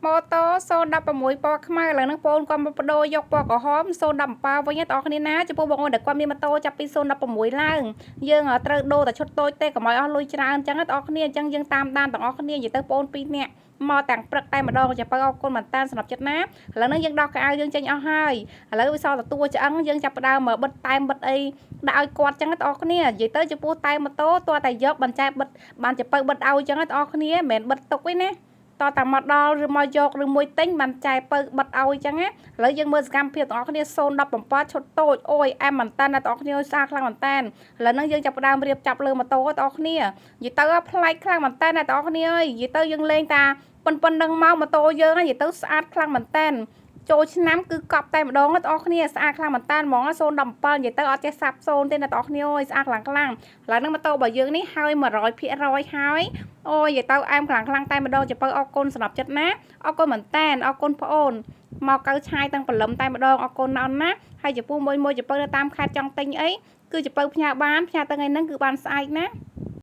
ម៉ូតូ016ពណ៌ខ្មៅឥឡូវហ្នឹងបងគាត់មកបដូរយកពណ៌ក្រហម017វិញបងប្អូនគ្នាណាចំពោះបងប្អូនដែលគាត់មានម៉ូតូចាប់ពី016ឡើងយើងត្រូវដូរតែឈុតតូចទេកុំឲ្យអស់លុយច្រើនអញ្ចឹងបងប្អូនគ្នាអញ្ចឹងយើងតាមដានទាំងអស់គ្នានិយាយទៅបងប្អូន2នាក់មកទាំងព្រឹកតែម្ដងចាំបើអរគុណមែនតើសម្រាប់ចិត្តណាឥឡូវហ្នឹងយើងដោះកៅអៅយើងចេញអស់ហើយឥឡូវវាសល់តែតួឆ្អឹងយើងចាប់ផ្ដើមមើលបិទតែបិទអីដាក់ឲ្យគាត់អញ្ចឹងបងប្អូនគ្នានិយាយទៅចំពោះតែម៉ូតូតើតែយកបញ្ចែបិទបានចពៅបិទឲ្យអញ្ចឹងបងប្អូនគ្នាមិនមែនបិទទុកទេណាតតែមកដល់ឬមកយកឬមួយទិញបានចែពៅបិទឲ្យអញ្ចឹងណាឥឡូវយើងមើលសកម្មភាពទាំងអស់គ្នា017ឈុតតូចអូយអែមមែនតើអ្នកទាំងអស់គ្នាស្អាតខ្លាំងមែនតើឥឡូវហ្នឹងយើងចាប់ផ្ដើមរៀបចាប់លើម៉ូតូបងប្អូនគ្នានិយាយទៅប្លែកខ្លាំងមែនតើអ្នកទាំងអស់គ្នាអើយនិយាយទៅយើងលេងតាប៉ុណ្្នឹងមកម៉ូតូយើងនិយាយទៅស្អាតខ្លាំងមែនតើចូលឆ្នាំគឺកប់តែម្ដងបងប្អូនគ្នាស្អាតខ្លាំងមែនតើហ្មង017និយាយទៅអត់ចេះសាប់0ទេអ្នកទាំងអស់គ្នាអើយស្អាតខ្លាំងឥឡូវហ្នឹងម៉ូតូរបស់យើងនេះហើយ100%ហើយអូយនិយាយទៅអែមខ្លាំងតែម្ដងចំពោះអរគុណសម្រាប់ចិត្តណាអរគុណមែនតើអរគុណប្អូនមកកៅឆាយទាំងព្រលឹមតែម្ដងអរគុណណាស់ណាហើយចំពោះមួយចំពោះនៅតាមខេត្តចង់ទិញអីគឺចំពោះផ្ញើបានផ្ញើទៅថ្ងៃហ្នឹងគឺបានស្អែកណា